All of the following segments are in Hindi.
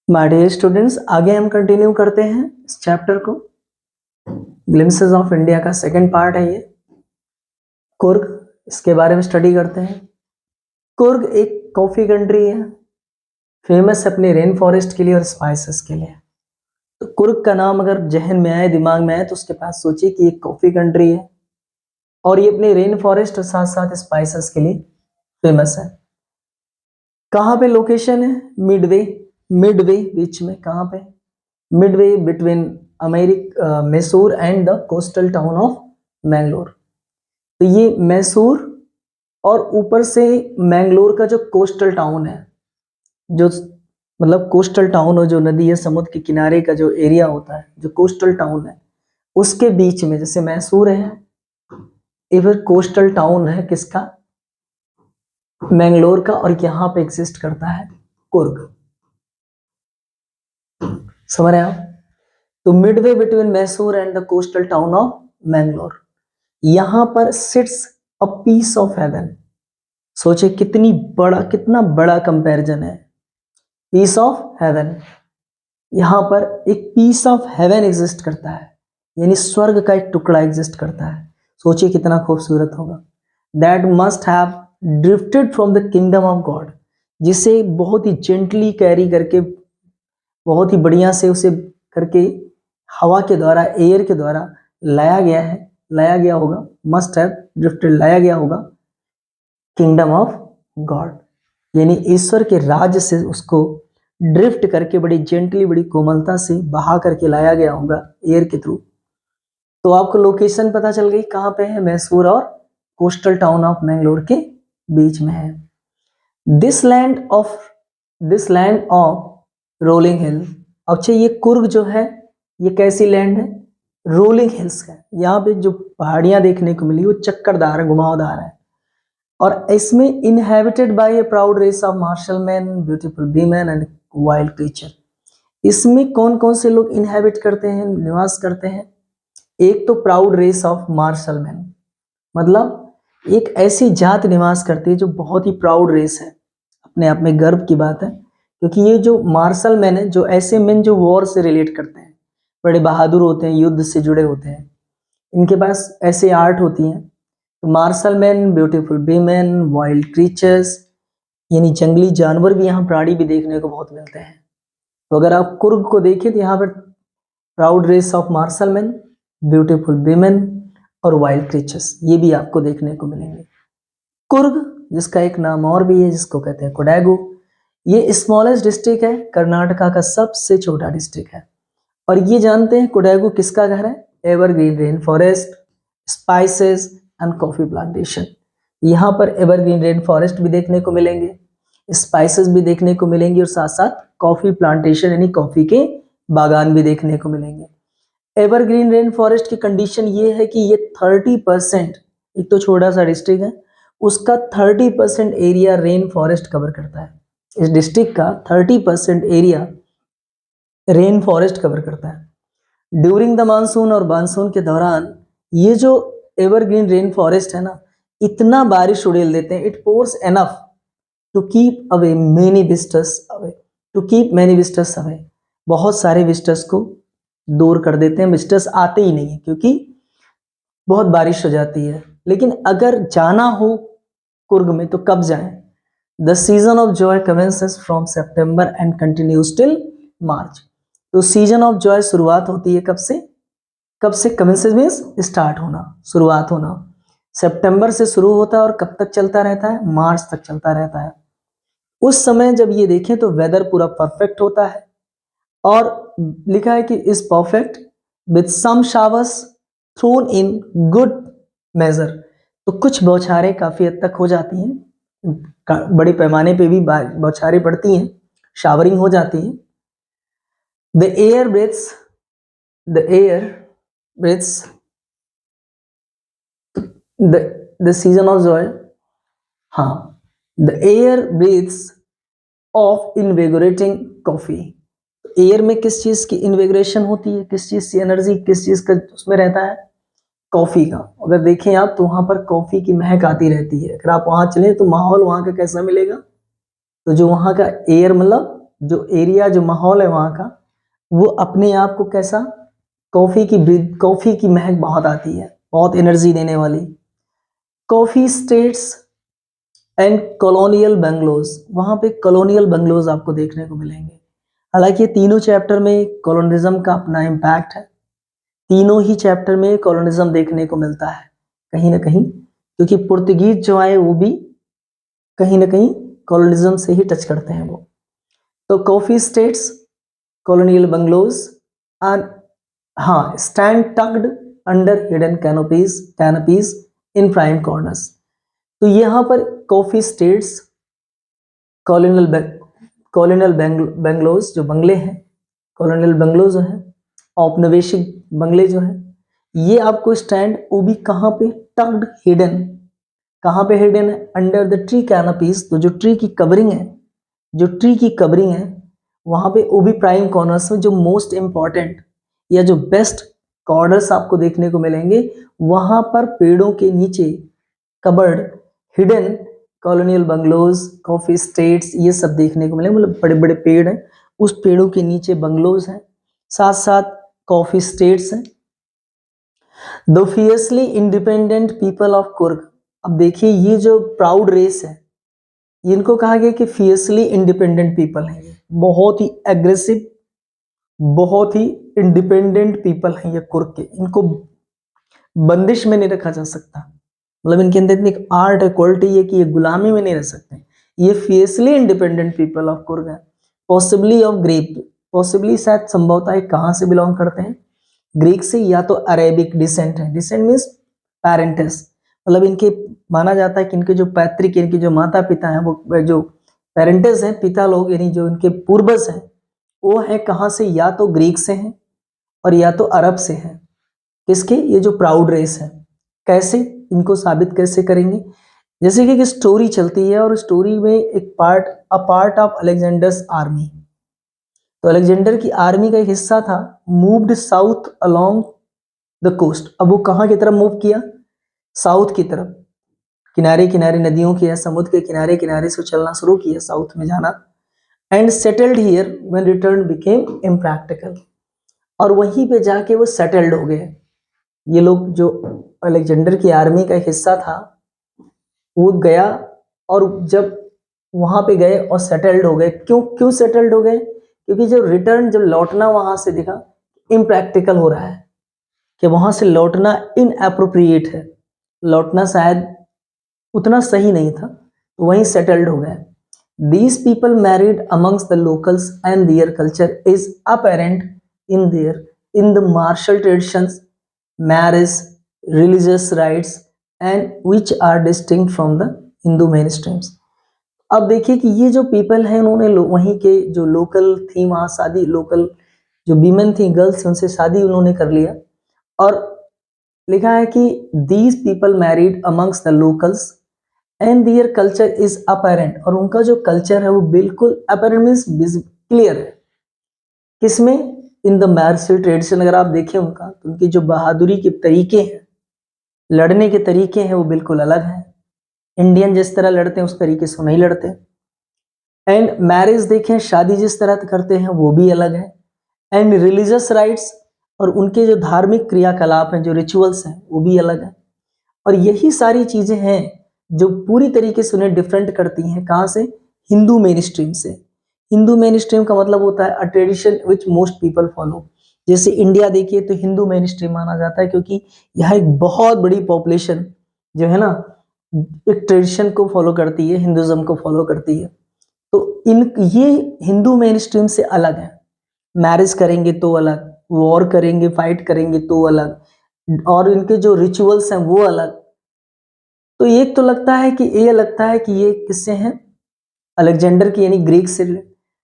माय डियर स्टूडेंट्स, आगे हम कंटिन्यू करते हैं इस चैप्टर को। ग्लिम्सेस ऑफ इंडिया का सेकंड पार्ट है ये, कुर्ग। इसके बारे में स्टडी करते हैं। कुर्ग एक कॉफी कंट्री है, फेमस है अपने रेन फॉरेस्ट के लिए और स्पाइसेस के लिए। तो कुर्ग का नाम अगर जहन में आए, दिमाग में आए, तो उसके पास सोचिए कि एक कॉफी कंट्री है और ये अपने रेन फॉरेस्ट और साथ साथ स्पाइसेस के लिए फेमस है। कहाँ पे लोकेशन है? मिडवे बीच में। कहाँ पे? Midway between Mysore and the coastal town of Mangalore. तो ये मैसूर और ऊपर से मैंगलोर का जो कोस्टल टाउन है, जो मतलब कोस्टल टाउन और जो नदी है, समुद्र के किनारे का जो एरिया होता है, जो कोस्टल टाउन है, उसके बीच में, जैसे मैसूर है, ये फिर कोस्टल टाउन है किसका? मैंगलोर का। और यहाँ पे एग्जिस्ट करता है कुर्ग। समझ रहे हैं आप? तो midway between Mysore and the coastal town of Mangalore, यहां पर sits a piece of heaven. सोचे कितना बड़ा कंपैरिजन है। पीस ऑफ हेवन, यहां पर एक पीस ऑफ हेवन एग्जिस्ट करता है, यानी स्वर्ग का एक टुकड़ा एग्जिस्ट करता है। सोचिए कितना खूबसूरत होगा। That must have drifted from the kingdom of God, जिसे बहुत ही जेंटली कैरी करके, बहुत ही बढ़िया से उसे करके हवा के द्वारा, एयर के द्वारा लाया गया होगा। मस्ट हैव ड्रिफ्टेड, लाया गया होगा किंगडम ऑफ गॉड, यानी ईश्वर के राज्य से उसको ड्रिफ्ट करके बड़ी जेंटली, बड़ी कोमलता से बहा करके लाया गया होगा एयर के थ्रू। तो आपको लोकेशन पता चल गई कहाँ पे है? मैसूर और कोस्टल टाउन ऑफ मैंगलोर के बीच में है। दिस लैंड ऑफ रोलिंग हिल। अच्छा, ये कुर्ग जो है, ये कैसी लैंड है? रोलिंग हिल्स है। यहाँ पे जो पहाड़ियां देखने को मिली वो चक्करदार है, घुमावदार है। और इसमें inhabited by a proud race of martial man, beautiful women and wild creature. इसमें कौन कौन से लोग इनहेबिट करते हैं, निवास करते हैं? एक तो proud race of martial man, मतलब एक ऐसी जात निवास करती है जो बहुत ही प्राउड रेस है, अपने आप में गर्व की बात है। क्योंकि ये जो मार्शल मैन है, जो ऐसे मैन जो वॉर से रिलेट करते हैं, बड़े बहादुर होते हैं, युद्ध से जुड़े होते हैं, इनके पास ऐसे आर्ट होती हैं। तो martial man, beautiful women, wild creatures, यानी जंगली जानवर भी, यहाँ प्राणी भी देखने को बहुत मिलते हैं। तो अगर आप कुर्ग को देखें तो यहाँ पर proud race of martial man, beautiful women और वाइल्ड क्रीचर्स, ये भी आपको देखने को मिलेंगे। कुर्ग, जिसका एक नाम और भी है, जिसको कहते हैं कोडागु, ये स्मॉलेस्ट डिस्ट्रिक्ट है, कर्नाटका का सबसे छोटा डिस्ट्रिक्ट है। और ये जानते हैं कोडागु किसका घर है? Evergreen rain forest, spices and coffee plantation. यहाँ पर एवरग्रीन रेन फॉरेस्ट भी देखने को मिलेंगे, स्पाइसेस भी देखने को मिलेंगे, और साथ साथ कॉफी प्लांटेशन यानी कॉफी के बागान भी देखने को मिलेंगे। एवरग्रीन रेन फॉरेस्ट की कंडीशन ये है कि ये 30%, एक तो छोटा सा डिस्ट्रिक्ट है, उसका 30% एरिया रेन फॉरेस्ट कवर करता है। इस डिस्ट्रिक्ट का 30% एरिया रेन फॉरेस्ट कवर करता है। ड्यूरिंग द मानसून और मानसून के दौरान ये जो एवरग्रीन रेन फॉरेस्ट है ना, इतना बारिश उड़ेल देते हैं, it pours enough to keep away many visitors away, बहुत सारे विजिटर्स को दूर कर देते हैं। विजिटर्स आते ही नहीं है क्योंकि बहुत बारिश हो जाती है। लेकिन अगर जाना हो कुर्ग में तो कब जाएं? The season of Joy commences from September and continues till March. तो सीजन ऑफ जॉय शुरुआत होती है कब से? कमेंसेस मीन्स स्टार्ट होना, शुरुआत होना। सितंबर से शुरू होता है और कब तक चलता रहता है? मार्च तक चलता रहता है। उस समय जब ये देखें तो वेदर पूरा परफेक्ट होता है, और लिखा है कि is perfect with some showers thrown in good measure. तो कुछ बौछारें काफी हद तक हो जाती हैं, बड़े पैमाने पे भी बौछारें पड़ती हैं, शावरिंग हो जाती है। The air breathes the season of joy, हाँ, the air breathes of invigorating coffee. Air में किस चीज की इन्विगोरेशन होती है, किस चीज की एनर्जी, किस चीज का उसमें रहता है? कॉफी का। अगर देखें आप तो वहां पर कॉफी की महक आती रहती है। अगर आप वहां चले तो माहौल वहां का कैसा मिलेगा? तो जो वहां का एयर, मतलब जो एरिया, जो माहौल है वहाँ का, वो अपने आप को कैसा, कॉफ़ी की महक बहुत आती है, बहुत एनर्जी देने वाली। Coffee states and colonial bungalows, वहाँ पे कॉलोनियल बंगलोज आपको देखने को मिलेंगे। हालांकि ये तीनों चैप्टर में कॉलोनिज्म का अपना इम्पैक्ट है, तीनों ही चैप्टर में कॉलोनिज्म देखने को मिलता है कहीं ना कहीं, क्योंकि पुर्तगीज जो आए वो भी कहीं ना कहीं कॉलोनिज्म से ही टच करते हैं वो। तो coffee estates, colonial bungalows and हाँ, stand tucked under hidden canopies in prime corners. तो यहाँ पर कॉफी स्टेट्स, कॉलोनियल बंगलोज जो बंगले हैं, कॉलोनियल बंगलो जो है, औपनिवेशिक बंगले जो है, ये आपको स्टैंड, वो भी कहाँ पे, टक्ड हिडन, कहाँ पे हिडन है, अंडर द ट्री कैनोपीज। तो जो ट्री की कवरिंग है, जो ट्री की कवरिंग है वहाँ पे, वो भी प्राइम कॉर्नर्स में, जो मोस्ट इंपॉर्टेंट या जो बेस्ट कॉर्नर्स आपको देखने को मिलेंगे, वहाँ पर पेड़ों के नीचे cupboard hidden colonial bungalows, coffee states, ये सब देखने को मिले। मतलब बड़े बड़े पेड़ हैं, उस पेड़ों के नीचे बंगलोज हैं, साथ साथ कॉफी स्टेट्स हैं। The fiercely independent people of Coorg. अब देखिए ये जो प्राउड रेस है, इनको कहा गया कि फियर्सली इंडिपेंडेंट पीपल हैं, ये बहुत ही एग्रेसिव, बहुत ही इंडिपेंडेंट पीपल हैं ये कुर्ग के, इनको बंदिश में नहीं रखा जा सकता। मतलब इनके अंदर इतनी आर्ट है, क्वालिटी है कि ये गुलामी में नहीं रह सकते। ये fiercely independent people of Coorg है। पॉसिबली ऑफ ग्रीक, पॉसिबली शायद संभवतः ये कहाँ से बिलोंग करते हैं, ग्रीक से, या तो अरेबिक डिसेंट है। डिसेंट मीन्स पेरेंट्स, मतलब इनके माना जाता है कि इनके जो पैतृक, इनके जो माता पिता हैं, वो जो पेरेंट्स हैं, पिता लोग, यानी जो इनके पूर्वज हैं, वो है कहाँ से, या तो ग्रीक से हैं और या तो अरब से हैं। किसके, ये जो प्राउड रेस है। कैसे इनको साबित कैसे करेंगे, जैसे कि एक स्टोरी चलती है और स्टोरी में एक पार्ट ऑफ अलेक्जेंडर्स आर्मी। तो अलेक्जेंडर की आर्मी का एक हिस्सा था, moved south along the coast. अब वो कहाँ की तरफ मूव किया, साउथ की तरफ, किनारे किनारे नदियों के या समुद्र के किनारे किनारे से चलना शुरू किया, साउथ में जाना। And settled here when return became impractical, और वहीं पे जाके वो सेटल्ड हो गए। ये लोग जो अलेक्जेंडर की आर्मी का एक हिस्सा था, वो गया, और जब वहां पे गए और सेटल्ड हो गए। क्यों क्यों सेटल्ड हो गए, क्योंकि जब रिटर्न, जब लौटना वहां से दिखा इम्प्रैक्टिकल हो रहा है, कि वहां से लौटना इनएप्रोप्रिएट है, लौटना शायद उतना सही नहीं था, तो वहीं सेटल्ड हो गए। These people married amongst the locals and their culture is apparent in the martial traditions, marriage, religious rites and which are distinct from the Hindu mainstreams. अब देखिए कि ये जो पीपल हैं, उन्होंने वहीं के जो लोकल थी, वहाँ शादी, लोकल जो वीमेन थी, गर्ल्स, उनसे शादी उन्होंने कर लिया। और लिखा है कि these people married amongst the locals and their culture is apparent, और उनका जो कल्चर है वो बिल्कुल अपेरेंट मीन्स क्लियर है। किसमें, इन द मार्शल ट्रेडिशन। अगर आप देखें उनका, तो उनकी जो बहादुरी के तरीके हैं, लड़ने के तरीके हैं, वो बिल्कुल अलग हैं। इंडियन जिस तरह लड़ते हैं उस तरीके से वो नहीं लड़ते। एंड मैरिज देखें, शादी जिस तरह करते हैं वो भी अलग है। एंड रिलीजियस राइट्स, और उनके जो धार्मिक क्रियाकलाप हैं, जो रिचुअल्स हैं, वो भी अलग है। और यही सारी चीजें हैं जो पूरी तरीके से उन्हें डिफरेंट करती हैं, कहाँ से, हिंदू मेन स्ट्रीम से। हिंदू मेन स्ट्रीम का मतलब होता है अ tradition which most people follow. जैसे इंडिया देखिए तो हिंदू मेन स्ट्रीम माना जाता है, क्योंकि यहाँ एक बहुत बड़ी पॉपुलेशन जो है ना, एक ट्रेडिशन को फॉलो करती है, हिंदुज्म को फॉलो करती है। तो इन ये हिंदू मेन स्ट्रीम से अलग है। मैरिज करेंगे तो अलग, वॉर करेंगे, फाइट करेंगे तो अलग, और इनके जो रिचुअल्स हैं वो अलग। तो ये तो लगता है कि ये लगता है कि ये किससे हैं, अलेक्जेंडर की, यानी ग्रीक से।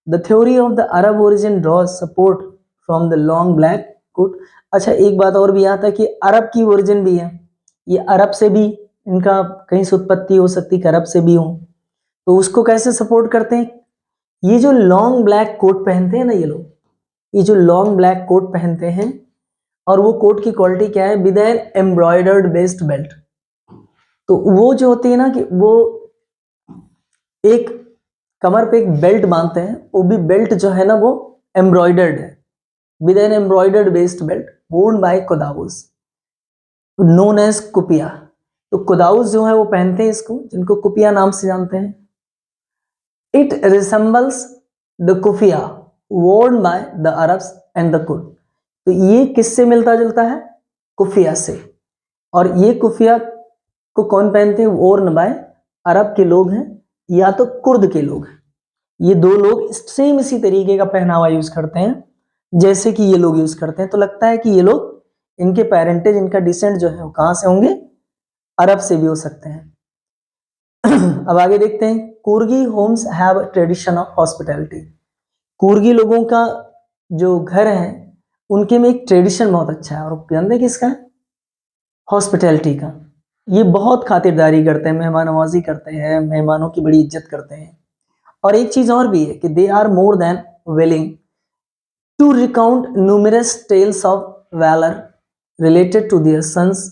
The theory of the Arab origin draws support from the long black coat. अच्छा, एक बात और भी आता है कि अरब की ओरिजिन भी है, ये अरब से भी इनका कहीं से उत्पत्ति हो सकती है, अरब से भी हो। तो उसको कैसे सपोर्ट करते हैं, ये जो लॉन्ग ब्लैक कोट पहनते हैं ना ये लोग, ये जो लॉन्ग ब्लैक कोट पहनते हैं, और वो कोट की क्वालिटी क्या है, with an embroidered based belt. तो वो जो होती है ना, कि वो एक कमर पे एक बेल्ट बांधते हैं, वो भी बेल्ट जो है ना वो एम्ब्रॉयडर्ड है, with an embroidered based belt worn by Kodavas known as kuppiya. तो कुदाउस जो है वो पहनते हैं इसको, जिनको कुपिया नाम से जानते हैं। It resembles the keffiyeh worn by the Arabs and the Kurd. तो ये किससे मिलता जुलता है? कुफिया से। और ये कुफिया को कौन पहनते हैं? worn by अरब के लोग हैं या तो कुर्द के लोग हैं। ये दो लोग सेम इसी तरीके का पहनावा यूज करते हैं जैसे कि ये लोग यूज करते हैं। तो लगता है कि ये लोग, इनके पेरेंटेज, इनका डिसेंट जो है वो कहां से होंगे? अरब से भी हो सकते हैं। अब आगे देखते हैं। Coorgi homes have tradition of hospitality. Coorgi लोगों का जो घर है उनके में एक ट्रेडिशन बहुत अच्छा है, और जानते हैं किसका? हॉस्पिटैलिटी का। ये बहुत खातिरदारी करते हैं, मेहमान नवाजी करते हैं, मेहमानों की बड़ी इज्जत करते हैं। और एक चीज और भी है कि they are more than willing to recount numerous tales of valour related to their sons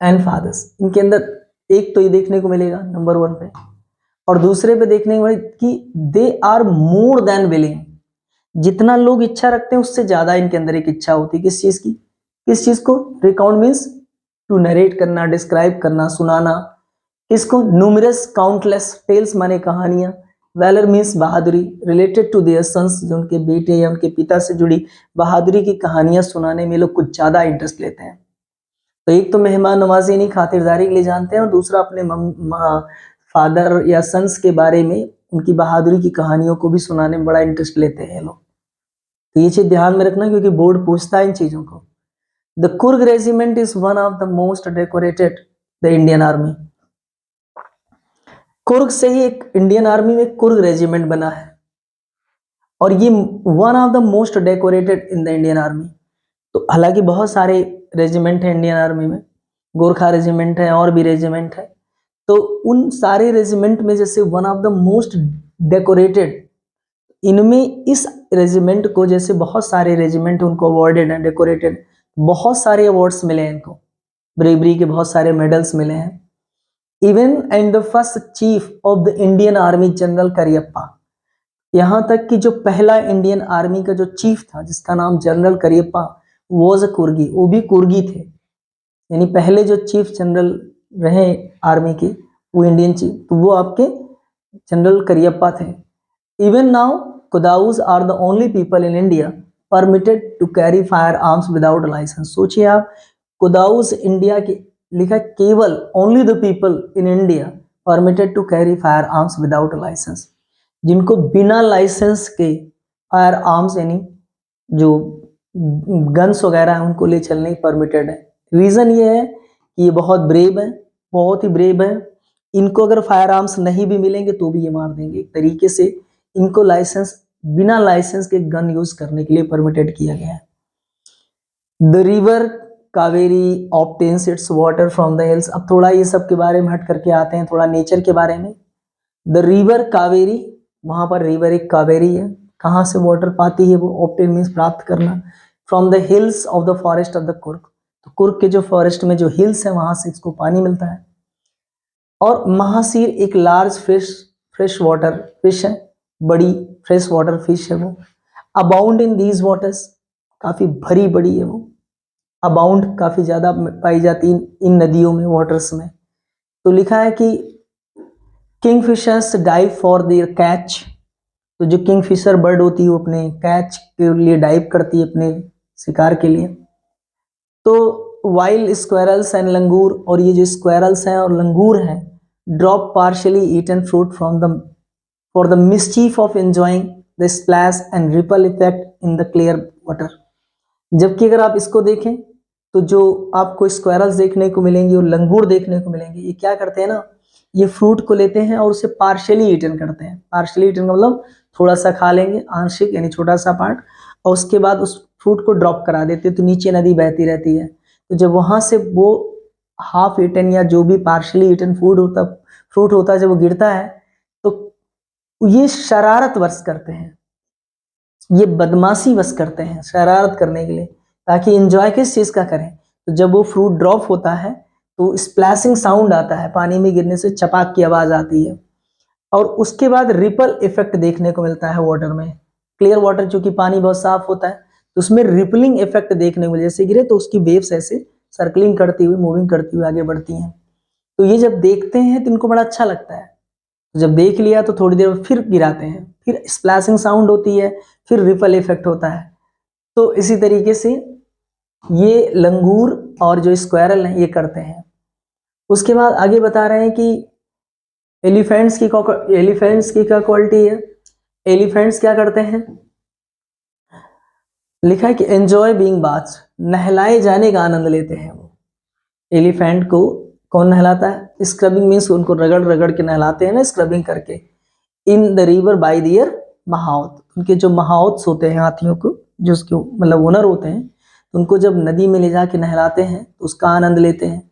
and fathers. इनके अंदर एक तो ये देखने को मिलेगा नंबर 1 पे, और दूसरे पे देखने को मिलेगा कि they are more than willing. जितना लोग इच्छा रखते हैं उससे ज्यादा इनके अंदर एक इच्छा होती है। किस चीज की? किस चीज को? रिकाउंट मीन्स टू नरेट करना, डिस्क्राइब करना, सुनाना। किसको? न्यूमरस काउंटलेस टेल्स माने कहानियां। वैलर मीन्स बहादुरी, रिलेटेड टू देयर सन्स, जो उनके बेटे या उनके पिता से जुड़ी बहादुरी की कहानियां सुनाने में लोग कुछ ज्यादा इंटरेस्ट लेते हैं। तो एक तो मेहमान नवाजी नहीं, खातिरदारी के लिए जानते हैं, और दूसरा अपने फादर या सन्स के बारे में, उनकी बहादुरी की कहानियों को भी सुनाने में बड़ा इंटरेस्ट लेते हैं लोग। तो ये चीज ध्यान में रखना, क्योंकि बोर्ड पूछता है इन चीजों को। The Coorg regiment is one of the most decorated the Indian army. Coorg से ही एक इंडियन आर्मी में कुर्ग रेजिमेंट बना है, और ये one of the most decorated in the Indian army. तो हालांकि बहुत सारे रेजिमेंट है इंडियन आर्मी में, गोरखा रेजिमेंट है और भी रेजिमेंट है। तो उन सारे रेजिमेंट में जैसे one of the most decorated, इनमें इस रेजिमेंट को, जैसे बहुत सारे रेजिमेंट उनको अवार्डेड हैं, डेकोरेटेड, बहुत सारे अवार्ड्स मिले हैं इनको, ब्रेवरी के बहुत सारे मेडल्स मिले हैं। Even and the first chief of the Indian army general Cariappa, यहाँ तक कि जो पहला इंडियन आर्मी का जो चीफ था जिसका नाम जनरल करियप्पा वॉज अ कुर्गी, वो भी कुर्गी थे। यानी पहले जो चीफ जनरल रहे आर्मी के, वो इंडियन चीफ, तो वो आपके जनरल करियप्पा थे। Even now Kodavas are the only people in India permitted to carry fire arms without licence. सोचिए आप, कुदाउस इंडिया के, लिखा केवल only the people in India permitted to carry fire arms without licence, जिनको बिना लाइसेंस के फायर आर्म्स यानी जो गन्स वगैरह हैं उनको ले चलने परमिटेड है। रीजन ये है कि ये बहुत ब्रेव है, बहुत ही ब्रेव है। इनको अगर फायर आर्म्स नहीं भी मिलेंगे तो भी ये मार देंगे। एक तरीके से इनको लाइसेंस, बिना लाइसेंस के गन यूज करने के लिए परमिटेड किया गया है। The river Kaveri obtains it's water from the hills. अब थोड़ा ये सब के बारे में हट करके आते हैं, थोड़ा नेचर के बारे में। द रिवर कावेरी, वहां पर रिवर एक कावेरी है, कहाँ से वाटर पाती है वो? ऑब्टेन मीन्स प्राप्त करना। From the hills of the forest of the Coorg, तो कुर्ग के जो फॉरेस्ट में जो हिल्स है वहां से इसको पानी मिलता है। और महासीर एक लार्ज फ्रेश वाटर फिश है, बड़ी फ्रेश वाटर फिश है वो। अबाउंड इन दीज वाटर्स, काफी भरी बड़ी है वो। अबाउंड काफी ज्यादा पाई जाती है इन नदियों में, वाटर्स में। तो लिखा है कि kingfishers dive for their catch, तो जो किंगफिशर बर्ड होती है वो अपने कैच के लिए डाइव करती है, अपने शिकार के लिए। तो वाइल्ड स्क्वेरल्स एंड लंगूर, और ये जो स्क्वेरल्स हैं और लंगूर हैं, drop partially eaten fruit from the for the mischief of enjoying the splash and ripple effect in the clear water. जबकि अगर आप इसको देखें तो जो आपको स्क्वेरल्स देखने को मिलेंगे और लंगूर देखने को मिलेंगे, ये क्या करते हैं ना, ये फ्रूट को लेते हैं और उसे पार्शियली ईटन करते हैं। पार्शियली ईटन का मतलब थोड़ा सा खा लेंगे, आंशिक यानी छोटा सा पार्ट, और उसके बाद उस फ्रूट को ड्रॉप करा देते हैं, तो नीचे नदी बहती रहती है। तो जब वहां से वो हाफ ईटन या जो भी पार्शियली ईटन फ्रूट होता है, जब वो गिरता है तो ये शरारत वर्ष करते हैं, ये बदमाशी बस करते हैं शरारत करने के लिए, ताकि एंजॉय किस चीज का करें। तो जब वो फ्रूट ड्रॉप होता है तो स्प्लैशिंग साउंड आता है, पानी में गिरने से चपाक की आवाज आती है, और उसके बाद रिपल इफेक्ट देखने को मिलता है वाटर में। क्लियर वाटर, चूंकि पानी बहुत साफ होता है, तो उसमें रिपलिंग इफेक्ट देखने को मिले, जैसे गिरे तो उसकी वेव्स ऐसे सर्कलिंग करती हुई, मूविंग करती हुई आगे बढ़ती हैं। तो ये जब देखते हैं तो इनको बड़ा अच्छा लगता है। जब देख लिया तो थोड़ी देर फिर गिराते हैं, फिर स्प्लैशिंग साउंड होती है, फिर रिपल इफेक्ट होता है। तो इसी तरीके से ये लंगूर और जो स्क्वायरल हैं ये करते हैं। उसके बाद आगे बता रहे हैं कि एलिफेंट्स की क्या क्वालिटी है। एलिफेंट्स क्या करते हैं, लिखा है कि एंजॉय बीइंग बाथ, नहलाए जाने का आनंद लेते हैं वो। एलिफेंट को कौन नहलाता है, स्क्रबिंग मीन्स उनको रगड़ रगड़ के नहलाते हैं ना, स्क्रबिंग करके। इन द रिवर बाय दियर महाउथ, उनके जो महाउथ्स होते हैं हाथियों को, जो उसके मतलब ओनर होते हैं, तो उनको जब नदी में ले जाके नहलाते हैं तो उसका आनंद लेते हैं।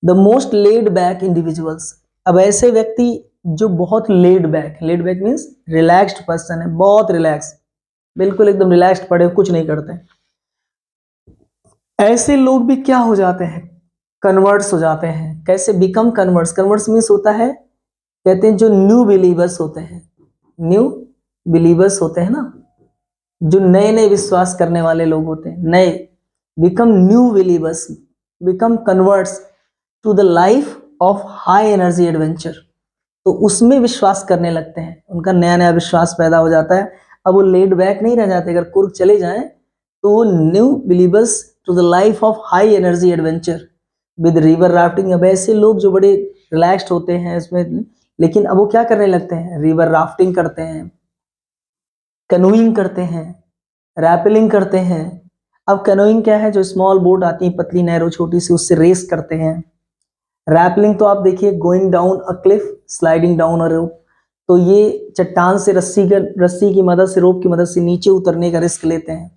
The most laid back individuals, अब ऐसे व्यक्ति जो बहुत laid back means relaxed person है, बहुत रिलैक्स, बिल्कुल एकदम रिलैक्स्ड पड़े, कुछ नहीं करते, ऐसे लोग भी क्या हो जाते हैं, कन्वर्ट्स हो जाते हैं। कैसे बिकम कन्वर्ट्स, कन्वर्ट्स मीन्स होता है, कहते हैं जो न्यू बिलीवर्स होते हैं, न्यू बिलीवर्स होते हैं ना, जो नए नए विश्वास करने वाले लोग होते हैं, नए, become new believers, become converts to the life of high energy adventure, तो उसमें विश्वास करने लगते हैं, उनका नया नया विश्वास पैदा हो जाता है। अब वो लेड बैक नहीं रह जाते, अगर कुर्ग चले जाएं तो वो new believers to the life of high energy adventure with river rafting. अब ऐसे लोग जो बड़े रिलैक्स्ड होते हैं इसमें, लेकिन अब वो क्या करने लगते हैं, रिवर राफ्टिंग करते हैं, कनोइंग करते हैं, रैपलिंग करते हैं। अब कनोइंग क्या है, जो स्मॉल बोट आती है पतली नैरो छोटी सी, उससे रेस करते हैं। रैपलिंग तो आप देखिए, going down a cliff, sliding down a rope, तो ये चट्टान से रस्सी की मदद से, रोप की मदद से नीचे उतरने का रिस्क लेते हैं।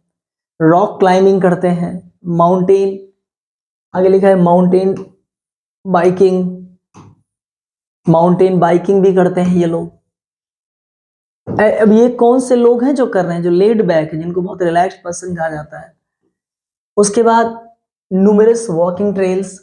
रॉक क्लाइंबिंग करते हैं, माउंटेन, आगे लिखा है माउंटेन बाइकिंग, माउंटेन बाइकिंग भी करते हैं ये लोग। अब ये कौन से लोग हैं जो कर रहे हैं, जो लेड बैक है, जिनको बहुत रिलैक्स्ड पर्सन कहा जाता है। उसके बाद न्यूमरस वॉकिंग ट्रेल्स,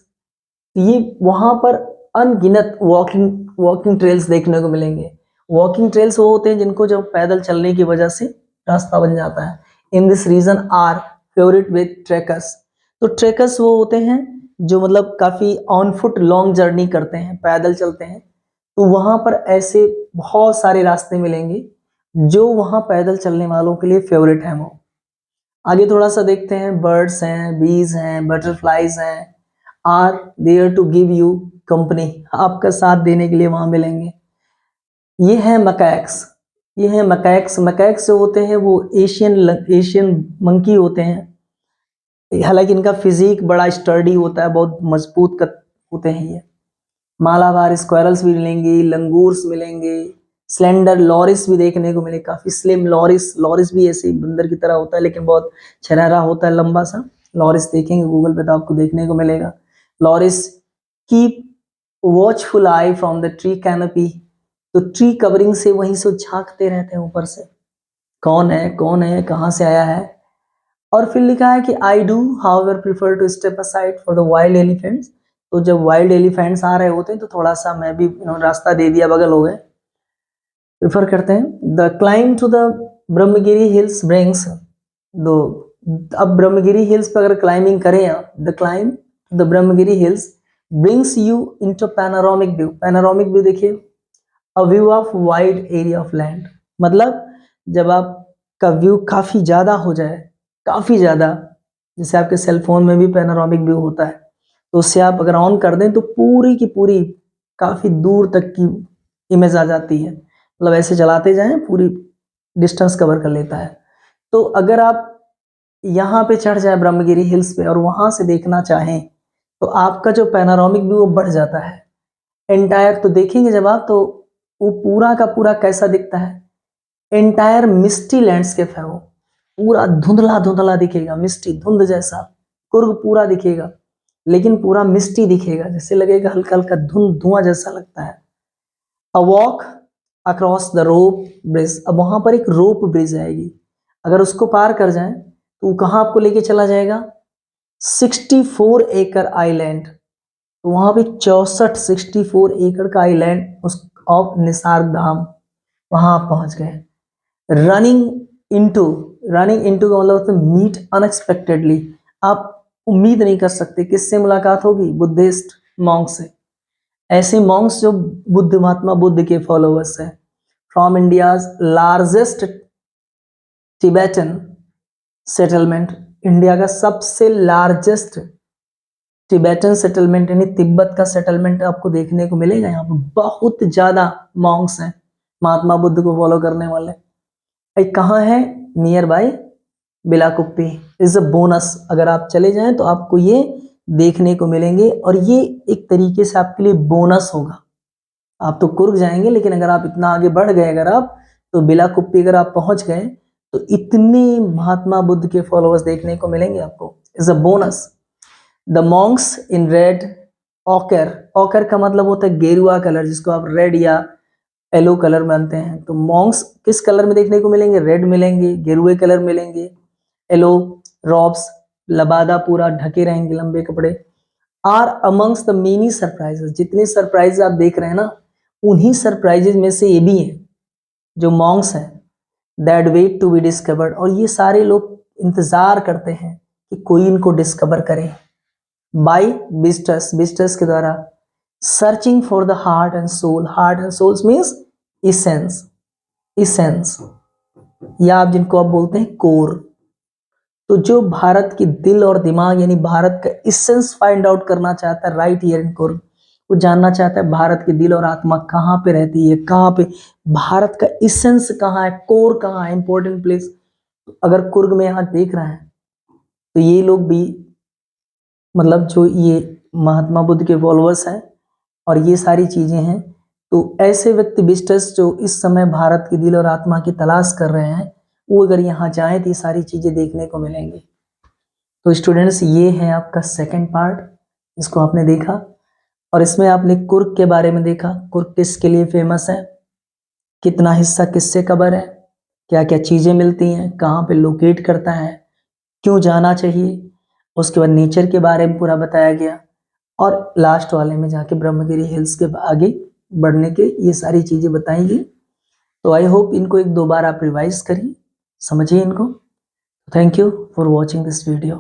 ये वहां पर अनगिनत वॉकिंग वॉकिंग ट्रेल्स देखने को मिलेंगे। वॉकिंग ट्रेल्स वो होते हैं जिनको जब पैदल चलने की वजह से रास्ता बन जाता है। In this region are favourite with trekkers, तो ट्रेकर्स वो होते हैं जो मतलब काफी ऑन फुट लॉन्ग जर्नी करते हैं, पैदल चलते हैं, तो वहां पर ऐसे बहुत सारे रास्ते मिलेंगे जो वहां पैदल चलने वालों के लिए फेवरेट है वो। आगे थोड़ा सा देखते हैं, बर्ड्स हैं, बीज हैं, बटरफ्लाइज हैं, are there to give you company, आपका साथ देने के लिए वहां मिलेंगे। ये है मकैक्स, ये है मकैक्स। मकैक्स जो होते हैं वो एशियन मंकी होते हैं, हालांकि इनका फिजिक बड़ा स्टर्डी होता है, बहुत मजबूत होते हैं ये। मालाबार स्क्वायरल्स भी मिलेंगे, लंगूर्स मिलेंगे, स्लेंडर लॉरिस भी देखने को मिले, काफी स्लिम लॉरिस, लॉरिस भी ऐसे ही बंदर की तरह होता है लेकिन बहुत छरहरा होता है, लंबा सा। लॉरिस देखेंगे गूगल पे तो आपको देखने को मिलेगा। Lorises keep watchful eye from the tree canopy, तो ट्री कवरिंग से वहीं से झांकते रहते हैं ऊपर से, कौन है, कहाँ से आया है। और फिर लिखा है कि I do however prefer to step aside for the wild elephants, तो जब वाइल्ड एलिफेंट्स आ रहे होते हैं तो थोड़ा सा मैं भी रास्ता दे दिया, बगल हो गए, प्रिफर करते हैं। The climb to the Brahmagiri hills brings दो, अब ब्रह्मगिरी हिल्स पर अगर क्लाइंबिंग करें आप, the climb the Brahmagiri hills brings you into panoramic view, panoramic view देखिए, a view of wide area of land, मतलब जब आपका व्यू काफी ज्यादा हो जाए, काफी ज्यादा, जैसे आपके सेल फोन में भी पैनोरामिक व्यू होता है, तो उससे आप अगर ऑन कर दें तो पूरी की पूरी काफी दूर तक की इमेज आ जाती है, मतलब ऐसे चलाते जाएं पूरी डिस्टेंस कवर कर लेता है। तो अगर आप यहाँ पे चढ़ जाए ब्रह्मगिरी हिल्स पे और वहां से देखना चाहें तो आपका जो पैनोरामिक व्यू वो बढ़ जाता है एंटायर, तो देखेंगे जब आप तो वो पूरा का पूरा कैसा दिखता है, एंटायर मिस्टी लैंडस्केप है वो, पूरा धुंधला धुंधला दिखेगा, मिस्टी धुंध जैसा, कुर्ग पूरा दिखेगा लेकिन पूरा मिस्टी दिखेगा, जैसे लगेगा हल्का हल्का धुआं जैसा लगता है। A walk across the rope bridge, अब वहां पर एक रोप ब्रिज आएगी, अगर उसको पार कर जाएं तो वो कहाँ आपको लेके चला जाएगा, 64 एकड़ आइलैंड, तो वहां पे 64 एकड़ का आइलैंड, उस ऑफ निसर्ग धाम, वहां आप पहुंच गए। रनिंग इनटू का मतलब होता है मीट अनएक्सपेक्टेडली, आप उम्मीद नहीं कर सकते किससे मुलाकात होगी, बुद्धिस्ट मॉन्क से। ऐसे मॉन्क्स जो बुद्ध, महात्मा बुद्ध के फॉलोअर्स हैं। From India's largest Tibetan settlement, India का सबसे लार्जेस्ट टिबेटन सेटलमेंट यानी तिब्बत का सेटलमेंट आपको देखने को मिलेगा। यहाँ पर बहुत ज्यादा मॉन्क्स हैं महात्मा बुद्ध को फॉलो करने वाले। कहाँ है, nearby Bylakuppe. Is a bonus, अगर आप चले जाएं तो आपको ये देखने को मिलेंगे और ये एक तरीके से आपके लिए बोनस होगा। आप तो कुर्ग जाएंगे, लेकिन अगर आप इतना आगे बढ़ गए, अगर आप तो बिलाकुप्पी अगर आप पहुंच गए तो इतने महात्मा बुद्ध के फॉलोअर्स देखने को मिलेंगे आपको। Is a bonus. The Monks in red occur, occur का मतलब होता है गेरुआ कलर, जिसको आप रेड या येलो कलर मानते हैं। तो मॉन्क्स किस कलर में देखने को मिलेंगे, रेड मिलेंगे, गेरुए कलर मिलेंगे, येलो रॉब्स, लबादा पूरा ढके रहेंगे, लंबे कपड़े। Are amongst the many surprises, जितने सरप्राइज आप देख रहे हैं ना, उन्हीं सरप्राइजेज में से ये भी है जो मॉन्क्स हैं, that wait to be discovered. और ये सारे लोग इंतजार करते हैं कि कोई इनको डिस्कवर करे। बाय विजिटर्स, विजिटर्स के द्वारा। Searching for the heart and soul, heart and souls means essence, essence, या आप जिनको आप बोलते हैं कोर। तो जो भारत की दिल और दिमाग यानी भारत का इसेंस फाइंड आउट करना चाहता है, राइट हियर इन कुर्ग, वो जानना चाहता है भारत की दिल और आत्मा कहाँ पे रहती है, कहाँ पे भारत का इसेंस कहाँ है, कोर कहाँ है, इंपॉर्टेंट प्लेस। अगर कुर्ग में यहाँ देख रहे हैं तो ये लोग भी, मतलब जो ये महात्मा बुद्ध के फॉलोअर्स हैं और ये सारी चीजें हैं, तो ऐसे व्यक्ति विजिटर्स जो इस समय भारत की दिल और आत्मा की तलाश कर रहे हैं, वो अगर यहाँ जाएं तो ये सारी चीजें देखने को मिलेंगी। तो स्टूडेंट्स, ये है आपका सेकंड पार्ट, इसको आपने देखा और इसमें आपने कुर्ग के बारे में देखा, कुर्ग किसके लिए फेमस है, कितना हिस्सा किससे कवर है, क्या क्या चीजें मिलती हैं, कहाँ पे लोकेट करता है, क्यों जाना चाहिए। उसके बाद नेचर के बारे में पूरा बताया गया और लास्ट वाले में जाके ब्रह्मगिरी हिल्स के आगे बढ़ने के ये सारी चीजें बताएंगी। तो आई होप इनको एक दो बार आप रिवाइज करिए, समझिए इनको। Thank you for watching this video.